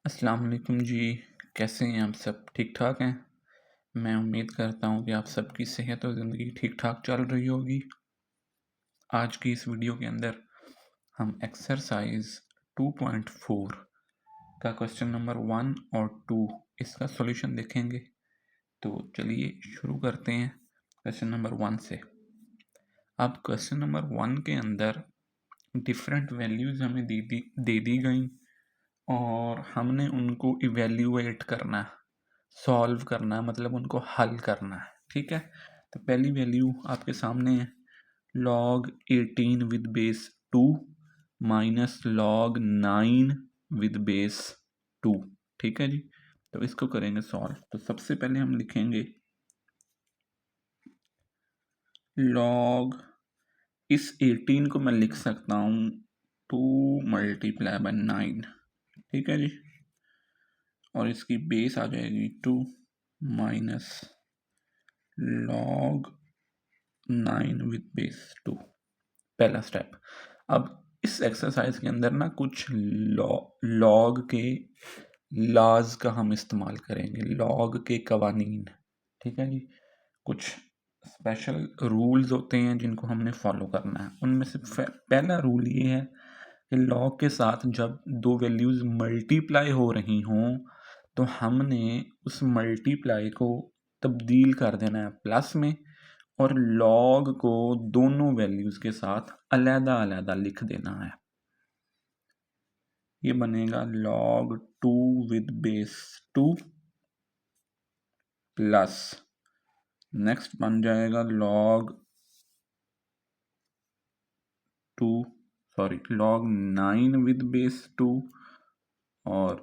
अस्सलाम वालेकुम जी। कैसे हैं आप सब? ठीक ठाक हैं? मैं उम्मीद करता हूँ कि आप सबकी सेहत और ज़िंदगी ठीक ठाक चल रही होगी। आज की इस वीडियो के अंदर हम एक्सरसाइज 2.4 का क्वेश्चन नंबर 1 और 2 इसका सॉल्यूशन देखेंगे। तो चलिए शुरू करते हैं क्वेश्चन नंबर 1 से। अब क्वेश्चन नंबर 1 के अंदर डिफरेंट वैल्यूज़ हमें दे दी गई और हमने उनको इवेल्युएट करना है, सॉल्व करना है, मतलब उनको हल करना है। ठीक है, तो पहली वैल्यू आपके सामने है log 18 with base 2 minus log 9 with base 2। ठीक है जी, तो इसको करेंगे सॉल्व। तो सबसे पहले हम लिखेंगे log, इस 18 को मैं लिख सकता हूँ 2 मल्टीप्लाई बाय 9। ठीक है जी, और इसकी बेस आ जाएगी 2 माइनस log 9 विद बेस 2। पहला स्टेप। अब इस एक्सरसाइज के अंदर ना कुछ लॉग के लॉज का हम इस्तेमाल करेंगे, लॉग के कवानीन। ठीक है जी, कुछ स्पेशल रूल्स होते हैं जिनको हमने फॉलो करना है। उनमें से पहला रूल ये है कि लॉग के साथ जब दो वैल्यूज़ मल्टीप्लाई हो रही हों तो हमने उस मल्टीप्लाई को तब्दील कर देना है प्लस में, और लॉग को दोनों वैल्यूज़ के साथ अलग अलग लिख देना है। ये बनेगा log 2 with base 2 plus, next बन जाएगा log 9 विद बेस 2 और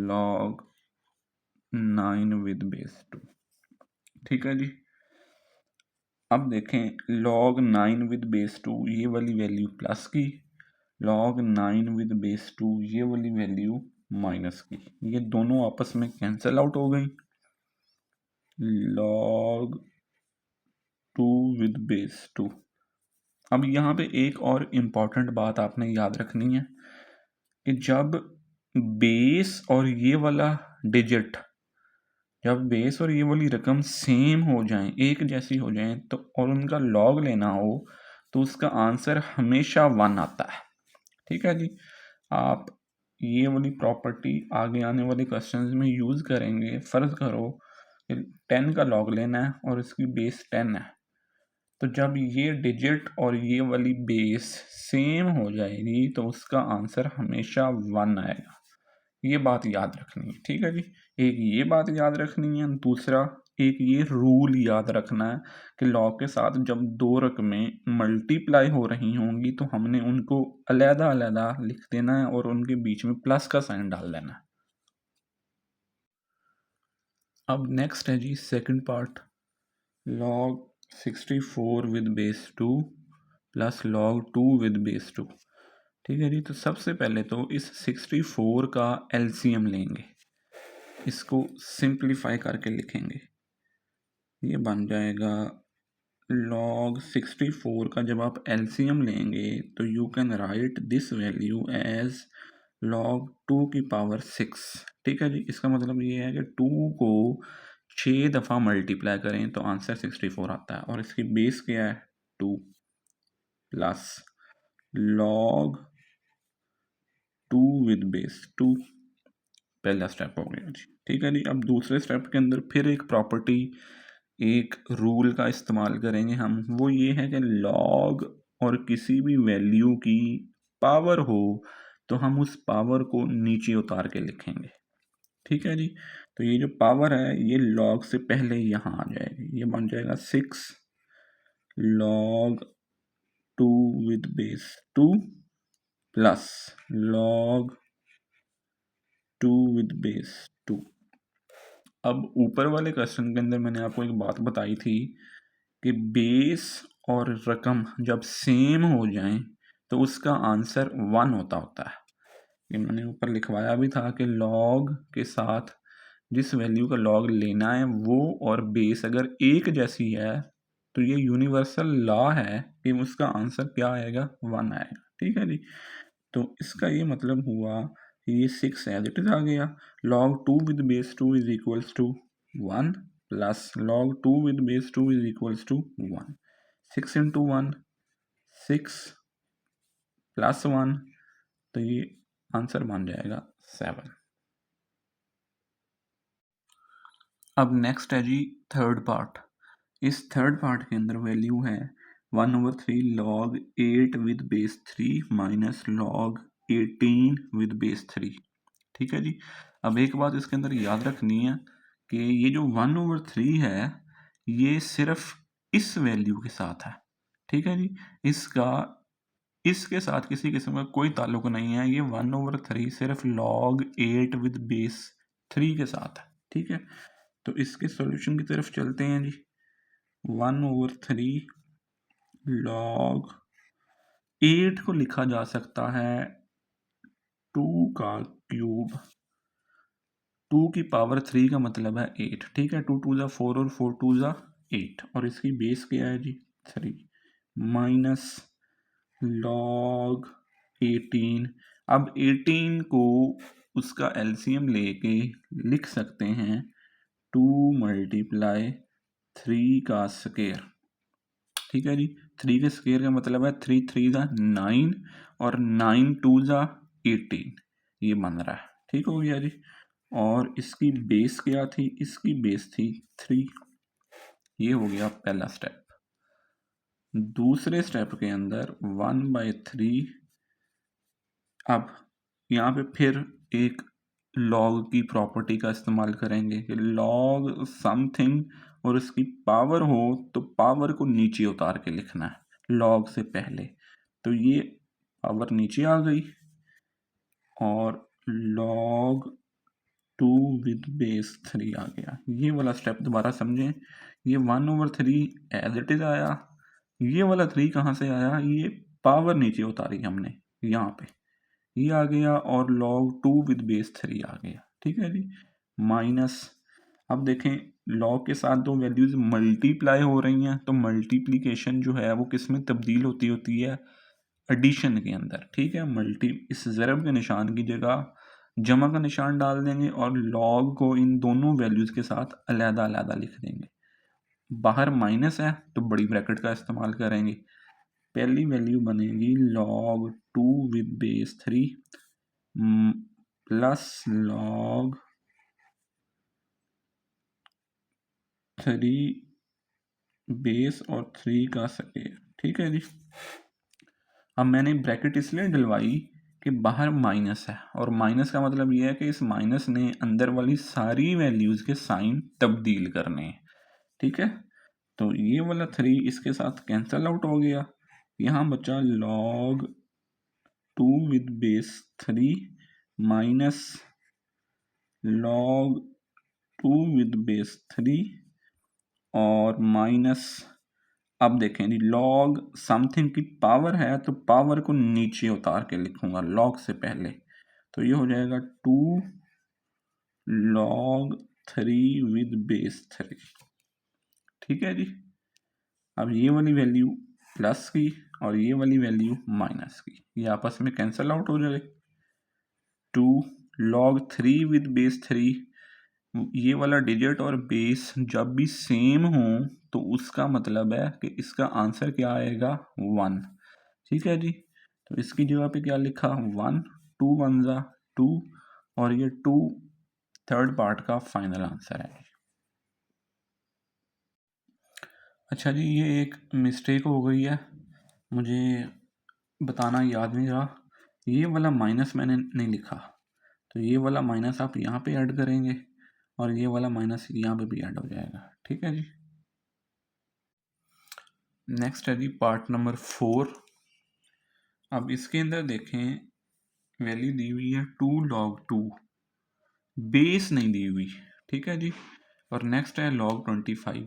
log 9 विद बेस 2। ठीक है जी, अब देखें log 9 विद बेस 2 ये वाली वैल्यू प्लस की, log 9 विद बेस 2 ये वाली वैल्यू माइनस की। ये दोनों आपस में कैंसिल आउट हो गई। log 2 with base 2। अब यहाँ पे एक और इम्पॉर्टेंट बात आपने याद रखनी है कि जब बेस और ये वाला डिजिट, जब बेस और ये वाली रकम सेम हो जाएं, एक जैसी हो जाएं, तो और उनका लॉग लेना हो तो उसका आंसर हमेशा 1 आता है। ठीक है जी, आप ये वाली प्रॉपर्टी आगे आने वाले क्वेश्चंस में यूज़ करेंगे। फ़र्ज़ करो कि 10 का लॉग लेना है और इसकी बेस 10 है, तो जब ये डिजिट और ये वाली बेस सेम हो जाएगी तो उसका आंसर हमेशा 1 आएगा। ये बात याद रखनी है। ठीक है जी, एक ये बात याद रखनी है, दूसरा एक ये रूल याद रखना है कि लॉग के साथ जब दो रकमें मल्टीप्लाई हो रही होंगी तो हमने उनको अलहदा अलहदा लिख देना है और उनके बीच में प्लस का साइन डाल देना है। अब नेक्स्ट है जी second part, log 64 with base 2 plus log 2 with base 2। ठीक है जी, तो सबसे पहले तो इस 64 का एलसीएम लेंगे, इसको सिंप्लीफाई करके लिखेंगे। ये बन जाएगा log 64 का जब आप एलसीएम लेंगे तो you can write this value as log 2 की पावर 6। ठीक है जी, इसका मतलब ये है कि 2 को 6 दफ़ा मल्टीप्लाई करें तो आंसर 64 आता है, और इसकी बेस क्या है 2 प्लस log 2 विद बेस 2। पहला स्टेप हो गया जी। ठीक है जी, अब दूसरे स्टेप के अंदर फिर एक प्रॉपर्टी, एक रूल का इस्तेमाल करेंगे हम। वो ये है कि लॉग और किसी भी वैल्यू की पावर हो तो हम उस पावर को नीचे उतार के लिखेंगे। ठीक है जी, तो ये जो पावर है ये लॉग से पहले यहाँ आ जाएगी। ये बन जाएगा 6 log 2 with base 2 plus log 2 with base 2। अब ऊपर वाले क्वेश्चन के अंदर मैंने आपको एक बात बताई थी कि बेस और रकम जब सेम हो जाएं तो उसका आंसर 1 होता है। ये मैंने ऊपर लिखवाया भी था कि लॉग के साथ जिस वैल्यू का लॉग लेना है वो और बेस अगर एक जैसी है तो ये यूनिवर्सल लॉ है कि उसका आंसर क्या आएगा 1 आएगा। ठीक है जी, तो इसका ये मतलब हुआ ये 6 एज इट इज़ आ गया। log 2 with base 2 is equals to 1 plus log 2 with base 2 is equals to 1। 6 into 1 6 plus 1, तो ये आंसर बन जाएगा 7। अब नेक्स्ट है जी थर्ड पार्ट। इस थर्ड पार्ट के अंदर वैल्यू है 1/3 log 8 with base 3 minus log 18 with base 3। ठीक है जी। अब एक बात इसके अंदर याद रखनी है कि ये जो 1/3 है ये सिर्फ इस वैल्यू के साथ है। ठीक है जी। इसके साथ किसी किस्म का कोई ताल्लुक नहीं है। ये 1/3 सिर्फ log 8 with base 3 के साथ है। ठीक है, तो इसके सॉल्यूशन की तरफ चलते हैं जी। 1/3 log 8 को लिखा जा सकता है 2 का क्यूब। 2 की पावर 3 का मतलब है 8। ठीक है, 2 2 4 और 4 2 8, और इसकी बेस क्या है जी 3 माइनस log 18। अब 18 को उसका एलसीएम लेके लिख सकते हैं 2 मल्टीप्लाई 3 का स्क्वायर। ठीक है जी, 3 के स्क्वायर का मतलब है 3 3 9 और 9 2 18, ये बन रहा है। ठीक हो गया जी। और इसकी बेस क्या थी, इसकी बेस थी 3। ये हो गया पहला स्टेप। दूसरे स्टेप के अंदर 1/3, अब यहाँ पे फिर एक लॉग की प्रॉपर्टी का इस्तेमाल करेंगे कि लॉग समथिंग और उसकी पावर हो तो पावर को नीचे उतार के लिखना है लॉग से पहले। तो ये पावर नीचे आ गई और लॉग 2 विद बेस 3 आ गया। ये वाला स्टेप दोबारा समझें। ये 1/3 एज इट इज आया। ये वाला 3 कहाँ से आया, ये पावर नीचे उतारी हमने यहाँ पे, ये आ गया और log 2 विद बेस 3 आ गया। ठीक है जी, माइनस। अब देखें log के साथ दो वैल्यूज मल्टीप्लाई हो रही हैं, तो मल्टीप्लीकेशन जो है वो किस में तब्दील होती है एडिशन के अंदर। ठीक है, इस ज़रब के निशान की जगह जमा का निशान डाल देंगे और log को इन दोनों वैल्यूज के साथ अलहदा अलहदा लिख देंगे। बाहर माइनस है तो बड़ी ब्रैकेट का इस्तेमाल करेंगे। पहली वैल्यू बनेगी log 2 with base 3 plus log 3 base और 3 का स्क्वायर। ठीक है जी। अब मैंने ब्रैकेट इसलिए डलवाई कि बाहर माइनस है, और माइनस का मतलब यह है कि इस माइनस ने अंदर वाली सारी वैल्यूज के साइन तब्दील करने हैं। ठीक है, तो ये वाला 3 इसके साथ कैंसल आउट हो गया। यहाँ बचा log 2 with base 3 minus log 2 with base 3 और माइनस, अब देखें जी log समथिंग की पावर है तो पावर को नीचे उतार के लिखूंगा log से पहले, तो ये हो जाएगा 2 log 3 विद बेस 3। ठीक है जी। अब ये वाली वैल्यू प्लस की और ये वाली वैल्यू माइनस की, ये आपस में कैंसल आउट हो जाए। 2 log 3 विद बेस 3, ये वाला डिजिट और बेस जब भी सेम हो तो उसका मतलब है कि इसका आंसर क्या आएगा 1। ठीक है जी, तो इसकी जगह पे क्या लिखा 1, 2 1 2, और ये 2 थर्ड पार्ट का फाइनल आंसर है। अच्छा जी, ये एक मिस्टेक हो गई है, मुझे बताना याद नहीं रहा। ये वाला माइनस मैंने नहीं लिखा, तो ये वाला माइनस आप यहाँ पे ऐड करेंगे और ये वाला माइनस यहाँ पे भी ऐड हो जाएगा। ठीक है जी। नेक्स्ट है जी पार्ट नंबर 4। अब इसके अंदर देखें वैल्यू दी हुई है 2 log 2, बेस नहीं दी हुई। ठीक है जी, और नेक्स्ट है log 25।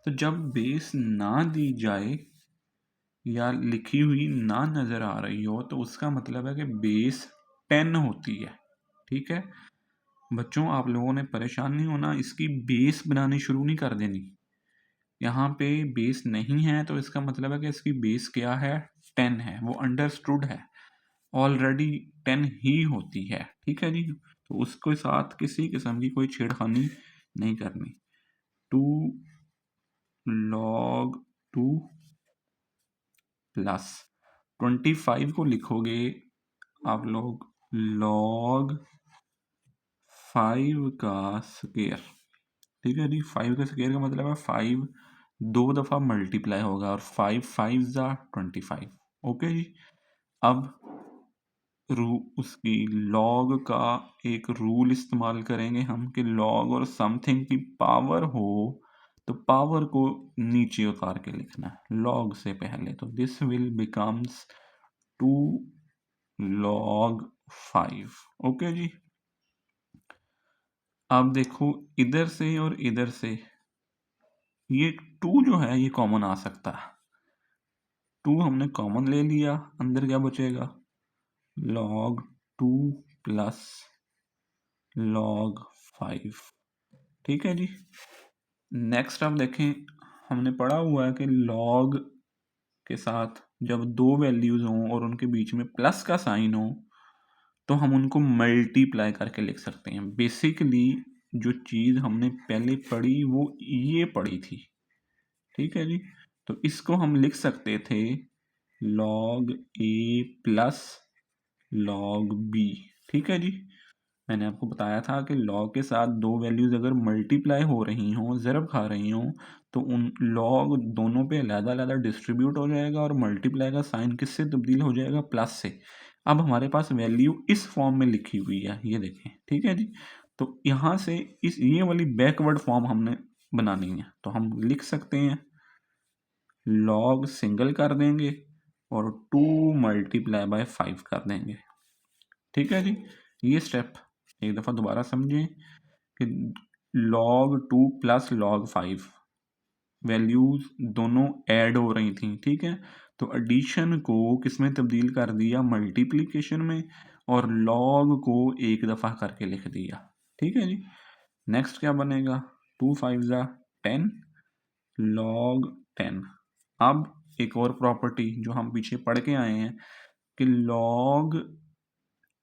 तो जब बेस ना दी जाए या लिखी हुई ना नज़र आ रही हो तो उसका मतलब है कि बेस 10 होती है। ठीक है बच्चों, आप लोगों ने परेशान नहीं होना, इसकी बेस बनानी शुरू नहीं कर देनी। यहाँ पे बेस नहीं है तो इसका मतलब है कि इसकी बेस क्या है 10 है, वो अंडरस्टूड है। ऑलरेडी 10 ही होती है, ठीक है जी। तो उसके साथ किसी किस्म की कोई छेड़खानी नहीं करनी। 2 log 2 प्लस 25 को लिखोगे आप लोग log 5 का स्क्वायर, ठीक है जी। 5 का स्क्वायर का मतलब है 5 दो दफ़ा मल्टीप्लाई होगा और 5 5 ज़ा 25, ओके जी। अब उसकी लॉग का एक रूल इस्तेमाल करेंगे हम कि लॉग और समथिंग की पावर हो तो पावर को नीचे उतार के लिखना है लॉग से पहले। तो this will becomes 2 log 5, okay जी। अब देखो इधर से और इधर से ये 2 जो है ये कॉमन आ सकता है। 2 हमने कॉमन ले लिया, अंदर क्या बचेगा log 2 प्लस log 5, ठीक है जी। नेक्स्ट आप देखें हमने पढ़ा हुआ है कि log के साथ जब दो वैल्यूज हों और उनके बीच में प्लस का साइन हो तो हम उनको मल्टीप्लाई करके लिख सकते हैं। बेसिकली जो चीज़ हमने पहले पढ़ी वो ये पढ़ी थी, ठीक है जी। तो इसको हम लिख सकते थे log a plus log b, ठीक है जी। मैंने आपको बताया था कि log के साथ दो वैल्यूज अगर मल्टीप्लाई हो रही हों, ज़रब खा रही हों, तो उन log दोनों पे अलग-अलग डिस्ट्रीब्यूट हो जाएगा और मल्टीप्लाई का साइन किससे तब्दील हो जाएगा प्लस से। अब हमारे पास वैल्यू इस फॉर्म में लिखी हुई है, ये देखें, ठीक है जी। तो यहाँ से इस ये वाली बैकवर्ड फॉर्म हमने बनानी है, तो हम लिख सकते हैं log सिंगल कर देंगे और 2 मल्टीप्लाई बाय 5 कर देंगे, ठीक है जी। ये स्टेप एक दफ़ा दोबारा समझें कि log 2 प्लस log 5 वैल्यूज दोनों ऐड हो रही थी, ठीक है। तो एडिशन को किस में तब्दील कर दिया मल्टीप्लिकेशन में और log को एक दफ़ा करके लिख दिया, ठीक है जी। नेक्स्ट क्या बनेगा 2 5 ज़ा 10 log 10। अब एक और प्रॉपर्टी जो हम पीछे पढ़ के आए हैं कि log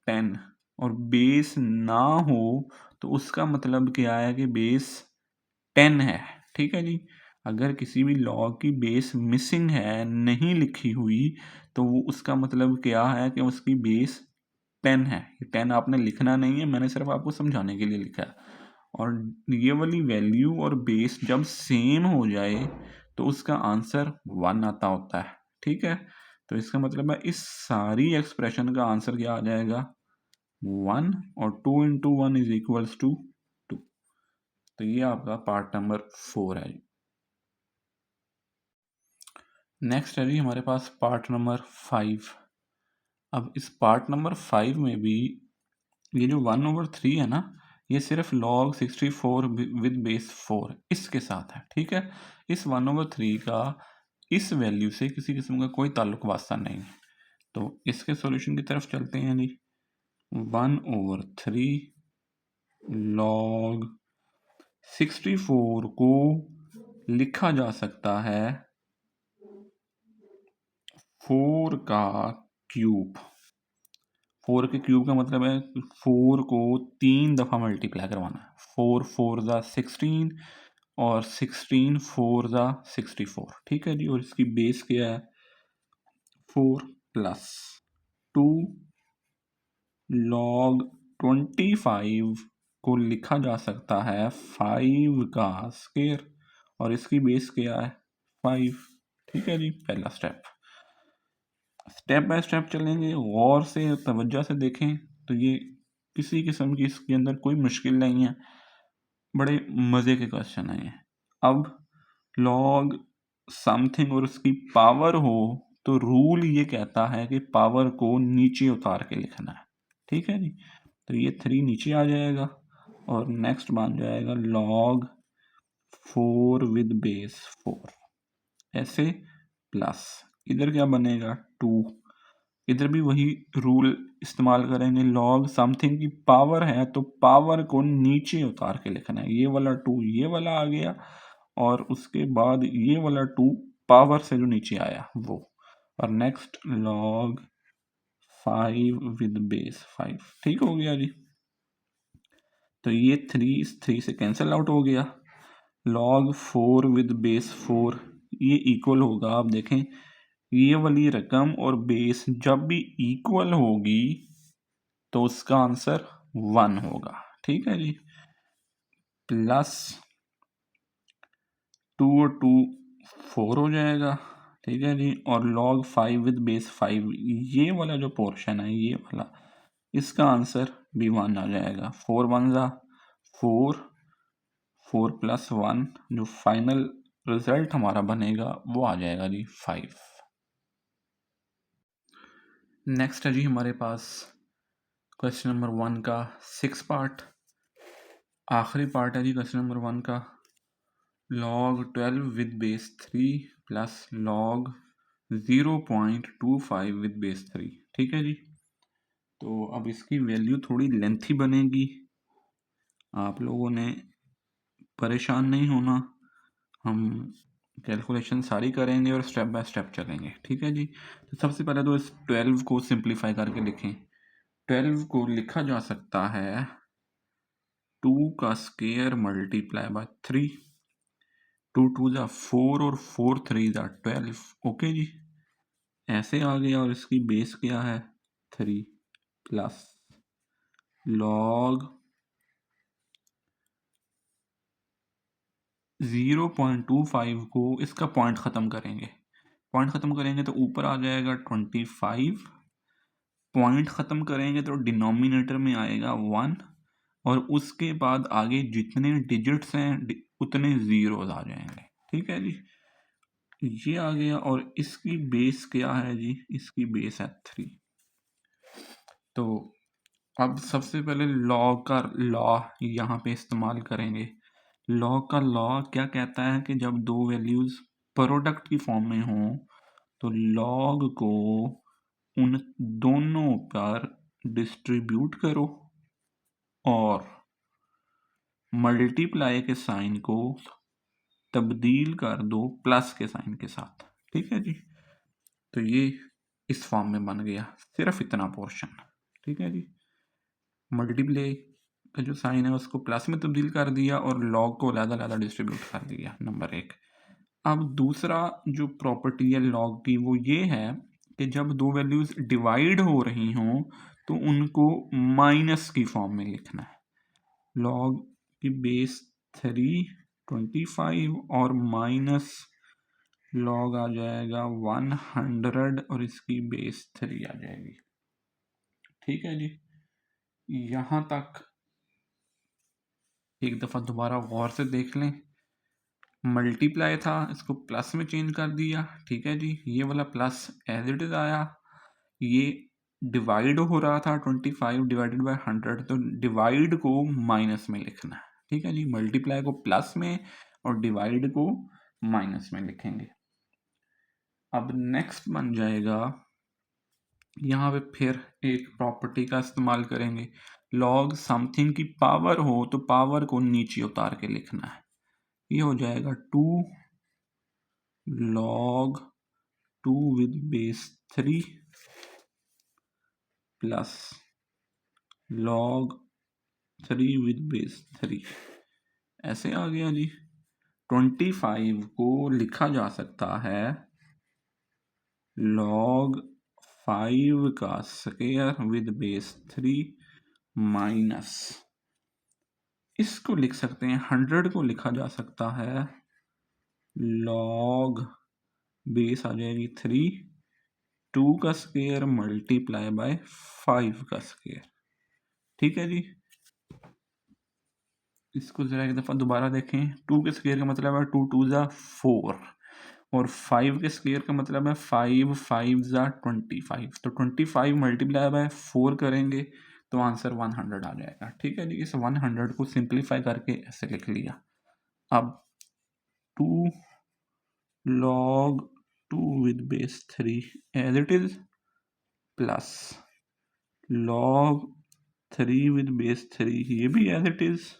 10 और बेस ना हो तो उसका मतलब क्या है कि बेस 10 है, ठीक है जी। अगर किसी भी log की बेस मिसिंग है, नहीं लिखी हुई, तो वो उसका मतलब क्या है कि उसकी बेस 10 है। 10 आपने लिखना नहीं है, मैंने सिर्फ आपको समझाने के लिए लिखा है। और ये वाली वैल्यू और बेस जब सेम हो जाए तो उसका आंसर 1 आता होता है, ठीक है। तो इसका मतलब है इस सारी एक्सप्रेशन का आंसर क्या आ जाएगा 1 और 2 इंटू 1 इज इक्वल्स टू 2। तो ये आपका पार्ट नंबर 4 है। नेक्स्ट है जी हमारे पास पार्ट नंबर 5। अब इस पार्ट नंबर 5 में भी ये जो 1/3 है ना, ये सिर्फ log 64 विद बेस 4 इसके साथ है, ठीक है। इस 1/3 का इस वैल्यू से किसी किस्म का कोई ताल्लुक वास्ता नहीं है। तो इसके सॉल्यूशन की तरफ चलते हैं जी। 1/3 log 64 को लिखा जा सकता है 4 का क्यूब। 4 के क्यूब का मतलब है 4 को 3 दफ़ा मल्टीप्लाई करवाना है। 4 4 ज़ा 16 और 16 4 ज़ा 64, ठीक है जी। और इसकी बेस क्या है 4 प्लस 2 log 25 को लिखा जा सकता है 5 का स्क्वायर और इसकी बेस क्या है 5, ठीक है जी। पहला स्टेप बाय स्टेप चलेंगे, गौर से तवज्जो से देखें तो ये किसी किस्म की इसके अंदर कोई मुश्किल नहीं है, बड़े मज़े के क्वेश्चन है ये। अब log समथिंग और उसकी पावर हो तो रूल ये कहता है कि पावर को नीचे उतार के लिखना है, ठीक है जी। तो ये 3 नीचे आ जाएगा और नेक्स्ट बन जाएगा log 4 विद बेस 4 ऐसे प्लस इधर क्या बनेगा 2। इधर भी वही रूल इस्तेमाल करेंगे, log समथिंग की पावर है तो पावर को नीचे उतार के लिखना है। ये वाला 2 ये वाला आ गया और उसके बाद ये वाला 2 पावर से जो नीचे आया वो। और नेक्स्ट log 5 विद बेस 5। ठीक हो गया जी। तो ये 3 इस 3 से कैंसिल आउट हो गया। log 4 विद बेस 4 ये इक्वल होगा, आप देखें ये वाली रकम और बेस जब भी इक्वल होगी तो उसका आंसर 1 होगा। ठीक है जी। प्लस 2 और 2 4 हो जाएगा। ठीक है जी। और log 5 विद बेस 5 ये वाला जो पोर्शन है ये वाला, इसका आंसर भी 1 आ जाएगा। 4 1 जा 4, 4 प्लस 1 जो फाइनल रिजल्ट हमारा बनेगा वो आ जाएगा जी 5। नेक्स्ट है जी हमारे पास क्वेश्चन नंबर 1 का 6 पार्ट, आखिरी पार्ट है जी क्वेश्चन नंबर 1 का। log 12 with base 3 plus log 0.25 with base 3। ठीक है जी। तो अब इसकी वैल्यू थोड़ी लेंथी बनेगी, आप लोगों ने परेशान नहीं होना, हम कैलकुलेशन सारी करेंगे और स्टेप बाय स्टेप चलेंगे। ठीक है जी। तो सबसे पहले तो इस 12 को सिंप्लीफाई करके लिखें। 12 को लिखा जा सकता है 2 का स्क्वायर मल्टीप्लाई बाय 3, 2 2 जा 4 और 4 3 जा 12। ओके जी, ऐसे आ गया। और इसकी बेस क्या है 3 प्लस लॉग 0.25 को इसका पॉइंट ख़त्म करेंगे, पॉइंट ख़त्म करेंगे तो ऊपर आ जाएगा 25, पॉइंट ख़त्म करेंगे तो डिनोमिनेटर में आएगा 1 और उसके बाद आगे जितने डिजिट्स हैं उतने ज़ीरोज़ आ जाएंगे। ठीक है जी, ये आ गया। और इसकी बेस क्या है जी, इसकी बेस है 3। तो अब सबसे पहले लॉग का लॉ यहाँ पे इस्तेमाल करेंगे। लॉग का लॉ क्या कहता है कि जब दो वैल्यूज़ प्रोडक्ट की फॉर्म में हों तो लॉग को उन दोनों पर डिस्ट्रीब्यूट करो और मल्टीप्लाई के साइन को तब्दील कर दो प्लस के साइन के साथ। ठीक है जी। तो ये इस फॉर्म में बन गया, सिर्फ इतना पोर्शन। ठीक है जी। मल्टीप्लाई का जो साइन है उसको प्लस में तब्दील कर दिया और लॉग को अलग-अलग डिस्ट्रीब्यूट कर दिया, नंबर 1। अब दूसरा जो प्रॉपर्टी है लॉग की वो ये है कि जब दो वैल्यूज़ डिवाइड हो रही हों तो उनको माइनस की फॉर्म में लिखना है। लॉग की बेस 3 25 और माइनस लॉग आ जाएगा 100 और इसकी बेस 3 आ जाएगी। ठीक है जी। यहाँ तक एक दफ़ा दोबारा गौर से देख लें। मल्टीप्लाई था, इसको प्लस में चेंज कर दिया। ठीक है जी। ये वाला प्लस एज इट इज़ आया। ये डिवाइड हो रहा था 25 डिवाइडेड बाय 100, तो डिवाइड को माइनस में लिखना है। ठीक है जी। मल्टीप्लाई को प्लस में और डिवाइड को माइनस में लिखेंगे। अब नेक्स्ट बन जाएगा, यहाँ पे फिर एक प्रॉपर्टी का इस्तेमाल करेंगे। लॉग समथिंग की पावर हो तो पावर को नीचे उतार के लिखना है। ये हो जाएगा 2 log 2 with base 3 plus log 3 with base 3। ऐसे आ गया जी। 25 को लिखा जा सकता है log 5 का स्क्वायर विद बेस 3 माइनस, इसको लिख सकते हैं 100 को लिखा जा सकता है log बेस आ जाएगी 3 2 का स्क्वायर मल्टीप्लाई बाय 5 का स्क्वायर। ठीक है जी। इसको जरा एक दफ़ा दोबारा देखें। 2 के स्क्वायर का मतलब है 2 2 जा 4 और 5 के स्क्वायर का मतलब है 5 5 जा 25। तो 25 मल्टीप्लाई बाय 4 करेंगे तो आंसर 100 आ जाएगा। ठीक है जी। इस 100 को सिंप्लीफाई करके ऐसे लिख लिया। अब 2 log 2 with base 3 as it is plus log 3 with base 3 ये भी as it is।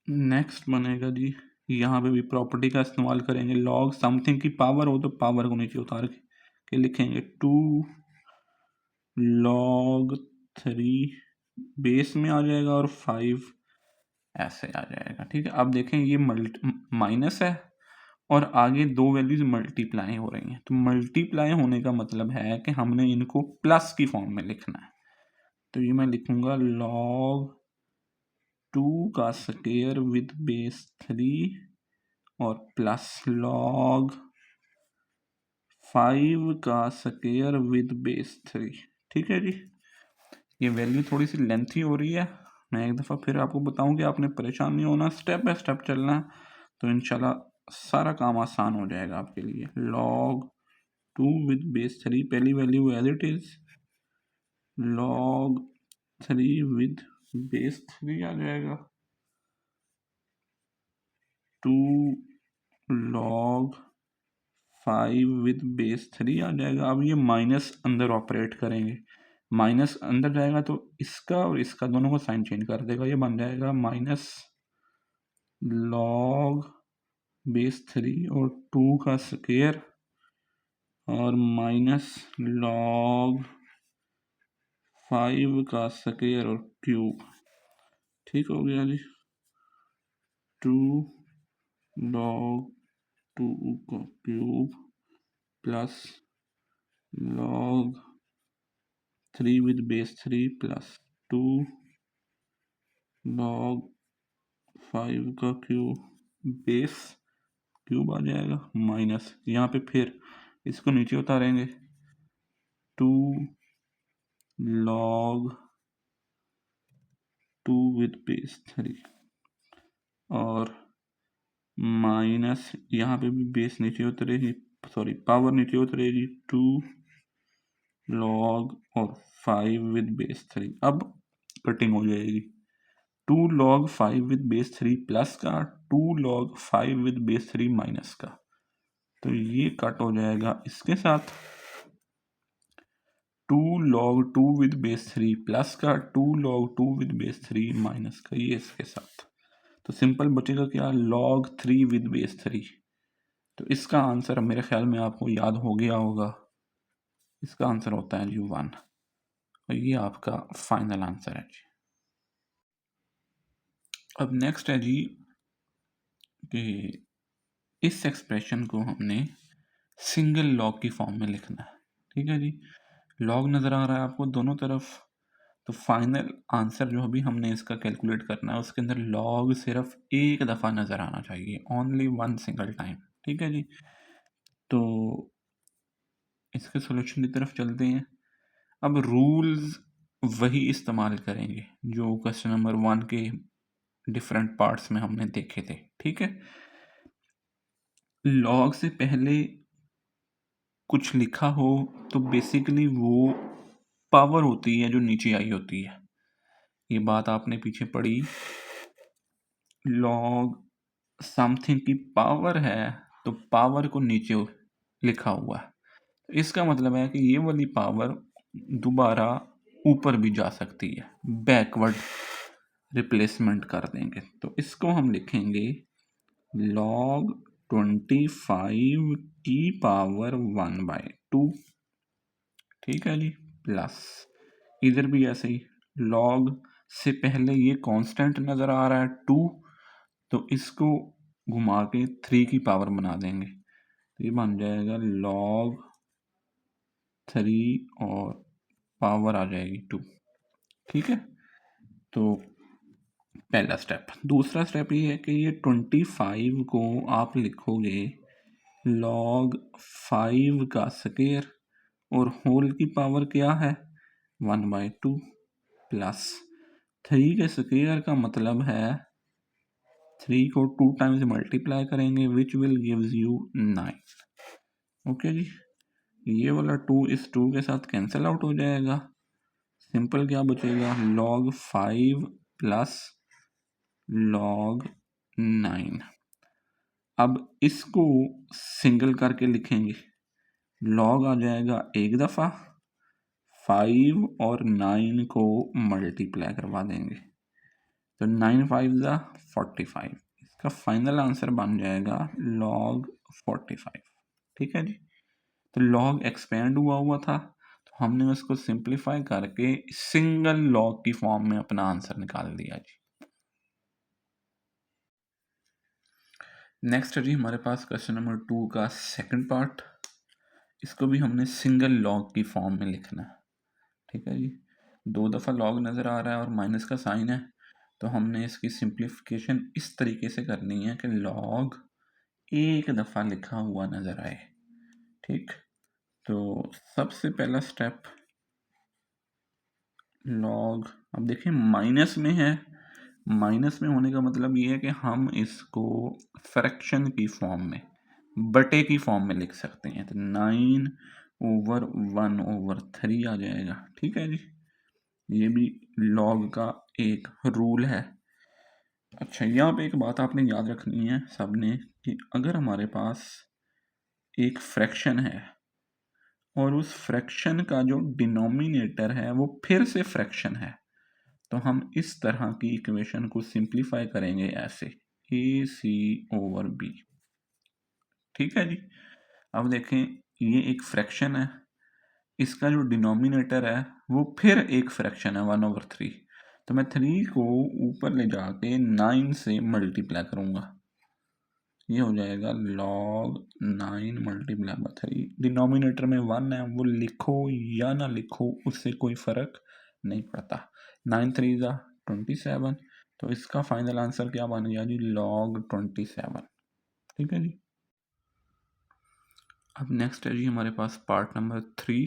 नेक्स्ट बनेगा जी, यहाँ पे भी प्रॉपर्टी का इस्तेमाल करेंगे। log समथिंग की पावर हो तो पावर को नीचे उतार के कि लिखेंगे 2 log 3 बेस में आ जाएगा और 5 ऐसे आ जाएगा। ठीक है, अब देखें ये माइनस है और आगे दो वैल्यूज मल्टीप्लाई हो रही हैं, तो मल्टीप्लाई होने का मतलब है कि हमने इनको प्लस की फॉर्म में लिखना है। तो ये मैं लिखूंगा log 2 का स्क्वायर विद बेस 3 और प्लस log 5 का स्क्वायर विद बेस 3। ठीक है जी, ये वैल्यू थोड़ी सी लेंथी हो रही है, मैं एक दफ़ा फिर आपको बताऊं कि आपने परेशान नहीं होना, स्टेप बाय स्टेप चलना है, तो इंशाल्लाह सारा काम आसान हो जाएगा आपके लिए। log 2 विद बेस 3, पहली value as it is log 3 with base 3 आ जाएगा, 2 log 5 विद बेस 3 आ जाएगा। अब ये माइनस अंदर ऑपरेट करेंगे, माइनस अंदर जाएगा तो इसका और इसका दोनों को साइन चेंज कर देगा, ये बन जाएगा माइनस log बेस 3 और 2 का स्क्वायर और माइनस log 5 का स्क्वायर और क्यूब। ठीक हो गया जी, 2 log 2 का cube plus log 3 with base 3 plus 2 log 5 का क्यूब बेस क्यूब आ जाएगा, माइनस यहाँ पे फिर इसको नीचे उतारेंगे, 2 log 2 विद बेस 3 और माइनस यहाँ पे भी बेस नीचे उतरेगी, सॉरी पावर नीचे उतरेगी, 2 log और 5 विद बेस 3। अब कटिंग हो जाएगी, 2 log 5 विद बेस 3 प्लस का, 2 log 5 विद बेस 3 माइनस का, तो ये कट हो जाएगा इसके साथ, 2 log 2 विद बेस 3 प्लस का, 2 log 2 विद बेस 3 माइनस का, ये इसके साथ। तो सिंपल बचेगा क्या, log 3 विद बेस 3। तो इसका आंसर मेरे ख्याल में आपको याद हो गया होगा, इसका आंसर होता है जी 1, और ये आपका फाइनल आंसर है जी। अब नेक्स्ट है जी कि इस एक्सप्रेशन को हमने सिंगल लॉग की फॉर्म में लिखना है। ठीक है जी, लॉग नज़र आ रहा है आपको दोनों तरफ, तो फाइनल आंसर जो अभी हमने इसका कैलकुलेट करना है उसके अंदर लॉग सिर्फ एक दफ़ा नज़र आना चाहिए, ओनली 1 सिंगल टाइम। ठीक है जी, तो इसके सोल्यूशन की तरफ चलते हैं। अब रूल्स वही इस्तेमाल करेंगे जो क्वेश्चन नंबर 1 के डिफरेंट पार्ट्स में हमने देखे थे। ठीक है, लॉग से पहले कुछ लिखा हो तो बेसिकली वो पावर होती है जो नीचे आई होती है, ये बात आपने पीछे पढ़ी, लॉग समथिंग की पावर है तो पावर को नीचे लिखा हुआ है, इसका मतलब है कि ये वाली पावर दोबारा ऊपर भी जा सकती है, बैकवर्ड रिप्लेसमेंट कर देंगे, तो इसको हम लिखेंगे log 25 की पावर 1/2। ठीक है जी, प्लस इधर भी ऐसे ही, log से पहले ये कांस्टेंट नज़र आ रहा है 2, तो इसको घुमा के 3 की पावर बना देंगे, तो ये बन जाएगा log 3 और पावर आ जाएगी 2। ठीक है, तो पहला स्टेप। दूसरा स्टेप ये है कि ये 25 को आप लिखोगे log 5 का स्क्वायर और होल की पावर क्या है 1/2 प्लस 3 के स्क्वायर का मतलब है 3 को 2 टाइम्स मल्टीप्लाई करेंगे which will gives you 9। Okay जी, ये वाला 2 इस 2 के साथ कैंसिल आउट हो जाएगा, सिंपल क्या बचेगा log 5 प्लस log 9। अब इसको सिंगल करके लिखेंगे, log आ जाएगा एक दफ़ा, 5 और 9 को मल्टीप्लाई करवा देंगे, तो 9 5 ज़ा 45, इसका फाइनल आंसर बन जाएगा log 45। ठीक है जी, तो लॉग एक्सपेंड हुआ था, तो हमने उसको सिंप्लीफाई करके सिंगल लॉग की फॉर्म में अपना आंसर निकाल दिया जी। नेक्स्ट है जी हमारे पास क्वेश्चन नंबर 2 का सेकंड पार्ट। इसको भी हमने सिंगल लॉग की फॉर्म में लिखना है, ठीक है जी। 2 दफ़ा लॉग नज़र आ रहा है और माइनस का साइन है, तो हमने इसकी सिंप्लीफिकेशन इस तरीके से करनी है कि लॉग एक दफ़ा लिखा हुआ नज़र आए, ठीक। तो सबसे पहला स्टेप लॉग, अब देखिए माइनस में है, माइनस में होने का मतलब ये है कि हम इसको फ्रैक्शन की फॉर्म में, बटे की फॉर्म में लिख सकते हैं। तो 9/1/3 आ जाएगा, ठीक है जी। ये भी लॉग का एक रूल है। अच्छा, यहाँ पे एक बात आपने याद रखनी है सबने कि अगर हमारे पास एक फ्रैक्शन है और उस फ्रैक्शन का जो डिनोमिनेटर है वो फिर से फ्रैक्शन है, तो हम इस तरह की इक्वेशन को सिंप्लीफाई करेंगे ऐसे AC/B, ठीक है जी। अब देखें ये एक फ्रैक्शन है, इसका जो डिनोमिनेटर है वो फिर एक फ्रैक्शन है 1/3, तो मैं 3 को ऊपर ले जाके 9 से मल्टीप्लाई करूंगा, ये हो जाएगा log 9 मल्टीप्लाई बाई 3। डिनोमिनेटर में 1 है, वो लिखो या ना लिखो उससे कोई फर्क नहीं पड़ता। 9 3 27, तो इसका फाइनल आंसर क्या बन गया जी, log 27, ठीक है जी। अब नेक्स्ट है जी हमारे पास पार्ट नंबर 3।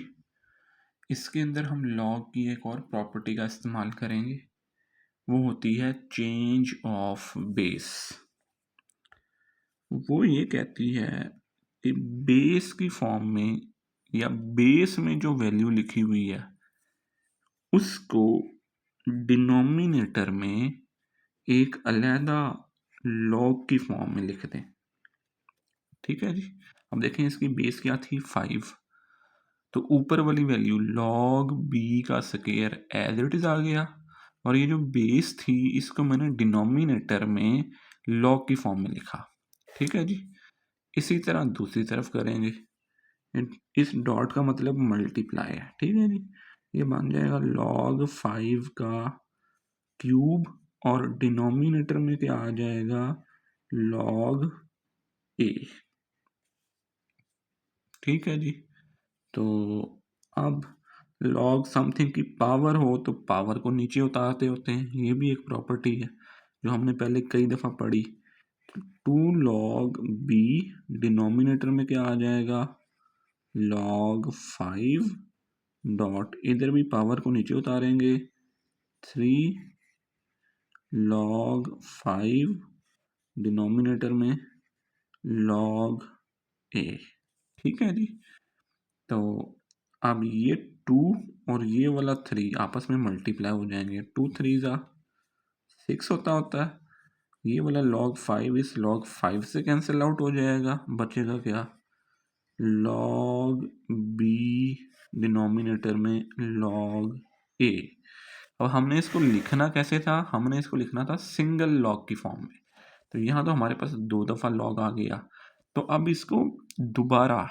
इसके अंदर हम log की एक और प्रॉपर्टी का इस्तेमाल करेंगे, वो होती है चेंज ऑफ बेस। वो ये कहती है कि बेस की फॉर्म में या बेस में जो वैल्यू लिखी हुई है उसको डिनोमिनेटर में एक अलहदा लॉग की फॉर्म में लिख दें, ठीक है जी। अब देखें इसकी बेस क्या थी 5, तो ऊपर वाली वैल्यू log b का स्क्वायर एज इट इज आ गया, और ये जो बेस थी इसको मैंने डिनोमिनेटर में log की फॉर्म में लिखा, ठीक है जी। इसी तरह दूसरी तरफ करेंगे, इस डॉट का मतलब मल्टीप्लाई है, ठीक है जी। ये बन जाएगा log 5 का क्यूब और डिनोमिनेटर में क्या आ जाएगा log a, ठीक है जी। तो अब log समथिंग की पावर हो तो पावर को नीचे उतारते होते हैं, ये भी एक प्रॉपर्टी है जो हमने पहले कई दफ़ा पढ़ी। 2 log b, डिनोमिनेटर में क्या आ जाएगा log 5 डॉट, इधर भी पावर को नीचे उतारेंगे 3 log 5, डिनोमिनेटर में log a, ठीक है जी। तो अब ये 2 और ये वाला 3 आपस में मल्टीप्लाई हो जाएंगे, 2 3 6 होता है, ये वाला log 5 इस log 5 से कैंसिल आउट हो जाएगा, बचेगा क्या log b, डिनोमिनेटर में log a। अब हमने इसको लिखना कैसे था, हमने इसको लिखना था सिंगल लॉग की फॉर्म में, तो यहाँ तो हमारे पास 2 दफ़ा लॉग आ गया, तो अब इसको दोबारा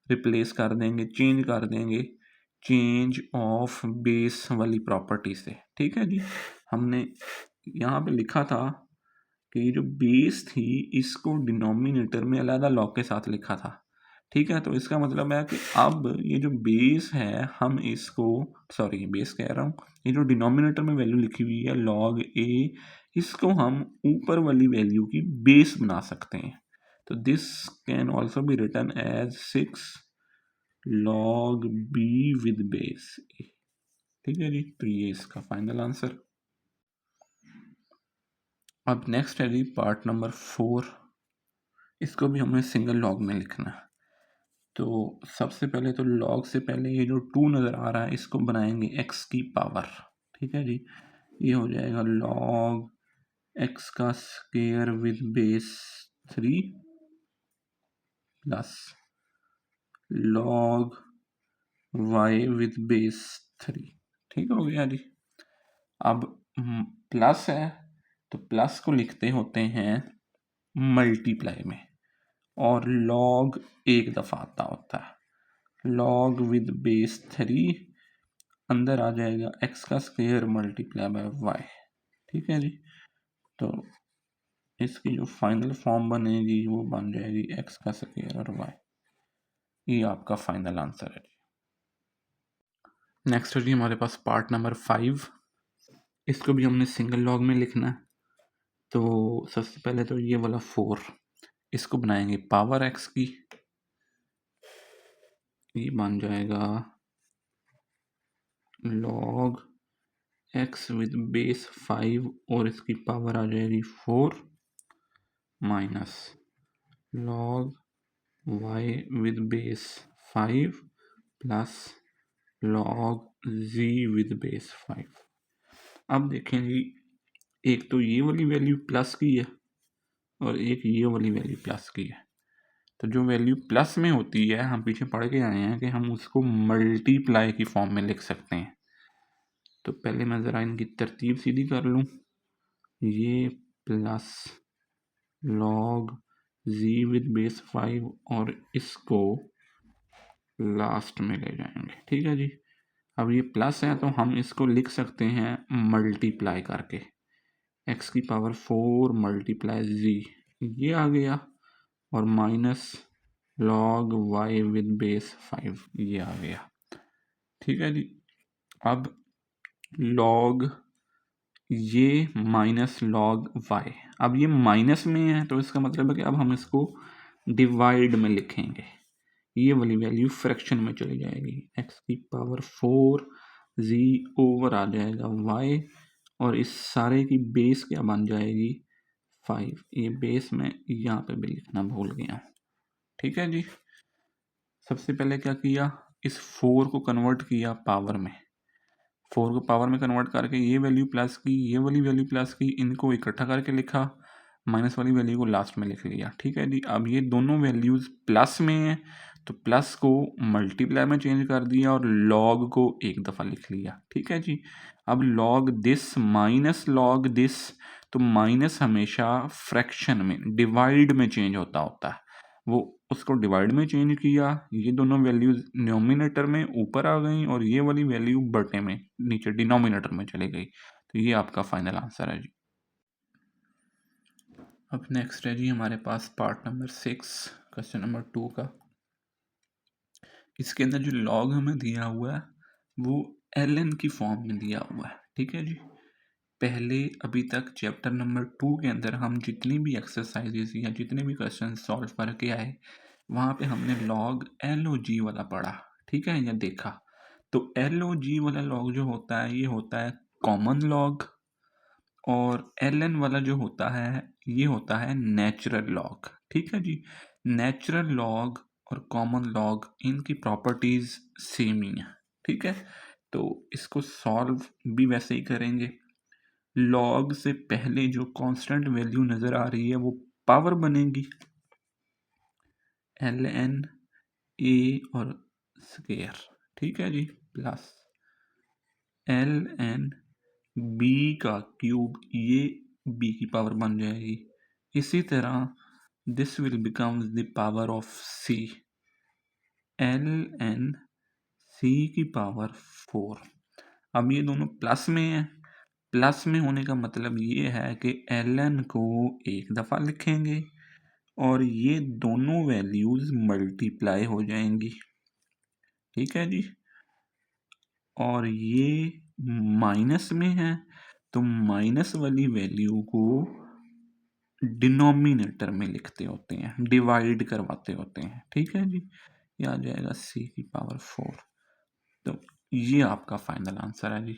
रिप्लेस कर देंगे, चेंज कर देंगे चेंज ऑफ बेस वाली प्रॉपर्टी से, ठीक है जी। हमने यहाँ पे लिखा था कि ये जो बेस थी इसको डिनोमिनेटर में अलग लॉग के साथ लिखा था, ठीक है। तो इसका मतलब है कि अब ये जो बेस है हम इसको, सॉरी बेस कह रहा हूँ, ये जो डिनोमिनेटर में वैल्यू लिखी हुई है log a, इसको हम ऊपर वाली वैल्यू की बेस बना सकते हैं। तो this can also be written as 6 log b with base a, ठीक है जी। तो ये इसका फाइनल आंसर। अब नेक्स्ट है जी पार्ट नंबर 4। इसको भी हमें सिंगल लॉग में लिखना है। तो सबसे पहले तो लॉग से पहले ये जो 2 नज़र आ रहा है इसको बनाएंगे x की पावर, ठीक है जी। ये हो जाएगा log x का square with base 3 plus log y with base 3, ठीक हो गया जी। अब प्लस है तो प्लस को लिखते होते हैं मल्टीप्लाई में, और log एक दफ़ा आता होता है, लॉग विद बेस 3 अंदर आ जाएगा x का स्क्वायर मल्टीप्लाई बाय y। ठीक है जी, तो इसकी जो फाइनल फॉर्म बनेगी वो बन जाएगी x का स्क्वायर और y। ये आपका फाइनल आंसर है। नेक्स्ट है जी हमारे पास पार्ट नंबर 5। इसको भी हमने सिंगल लॉग में लिखना है। तो सबसे पहले तो ये वाला 4 इसको बनाएंगे पावर x की। ये बन जाएगा log x विद बेस 5 और इसकी पावर आ जाएगी 4 minus log y with base 5 plus log z with base 5। अब देखें जी, एक तो ये वाली वैल्यू प्लस की है और एक ये वाली वैल्यू प्लस की है। तो जो वैल्यू प्लस में होती है, हम पीछे पढ़ के आए हैं कि हम उसको मल्टीप्लाई की फॉर्म में लिख सकते हैं। तो पहले मैं ज़रा इनकी तरतीब सीधी कर लूँ। ये plus log z with base 5 और इसको लास्ट में ले जाएंगे। ठीक है जी, अब ये प्लस है तो हम इसको लिख सकते हैं मल्टीप्लाई करके, x की पावर 4 मल्टीप्लाई z, ये आ गया, और minus log y with base 5 ये आ गया। ठीक है जी, अब log ये माइनस log y, अब ये माइनस में है तो इसका मतलब है कि अब हम इसको डिवाइड में लिखेंगे। ये वाली वैल्यू फ्रैक्शन में चली जाएगी, x की पावर 4 z ओवर आ जाएगा y, और इस सारे की बेस क्या बन जाएगी 5। ये बेस में यहाँ पे भी लिखना भूल गया। ठीक है जी, सबसे पहले क्या किया, इस 4 को कन्वर्ट किया पावर में, 4 को पावर में कन्वर्ट करके ये वैल्यू प्लस की, ये वाली वैल्यू प्लस की, इनको इकट्ठा करके लिखा, माइनस वाली वैल्यू को लास्ट में लिख लिया। ठीक है जी, अब ये दोनों वैल्यूज़ प्लस में हैं तो प्लस को मल्टीप्लाई में चेंज कर दिया और लॉग को एक दफ़ा लिख लिया। ठीक है जी, अब log this minus log this, तो माइनस हमेशा फ्रैक्शन में डिवाइड में चेंज होता है, वो उसको डिवाइड में चेंज किया, ये दोनों वैल्यूज डिनोमिनेटर में ऊपर आ गई और ये वाली वैल्यू बटे में नीचे डिनोमिनेटर में चली गई। तो ये आपका फाइनल आंसर है जी। अब नेक्स्ट है जी हमारे पास पार्ट नंबर 6 क्वेश्चन नंबर 2 का। इसके अंदर जो लॉग हमें दिया हुआ है वो ln की फॉर्म में दिया हुआ है। ठीक है जी, पहले अभी तक चैप्टर नंबर 2 के अंदर हम जितनी भी एक्सरसाइजेस या जितने भी क्वेश्चन सॉल्व करके आए वहाँ पे हमने लॉग LOG वाला पढ़ा। ठीक है, या देखा। तो LOG वाला लॉग जो होता है ये होता है कॉमन लॉग, और ln वाला जो होता है ये होता है नेचुरल लॉग। ठीक है जी, नेचुरल लॉग और कॉमन लॉग इनकी प्रॉपर्टीज सेम ही है। ठीक है, तो इसको सॉल्व भी वैसे ही करेंगे। लॉग से पहले जो कांस्टेंट वैल्यू नज़र आ रही है वो पावर बनेगी, ln a और स्क्वायर। ठीक है जी, प्लस ln b का क्यूब, ये b की पावर बन जाएगी। इसी तरह this will becomes the power of c, ln c की पावर 4। अब ये दोनों प्लस में है, प्लस में होने का मतलब ये है कि ln को एक दफ़ा लिखेंगे और ये दोनों वैल्यूज़ मल्टीप्लाई हो जाएंगी। ठीक है जी, और ये माइनस में है तो माइनस वाली वैल्यू को डिनोमिनेटर में लिखते होते हैं, डिवाइड करवाते होते हैं। ठीक है जी, ये आ जाएगा c की पावर 4। तो ये आपका फाइनल आंसर है जी।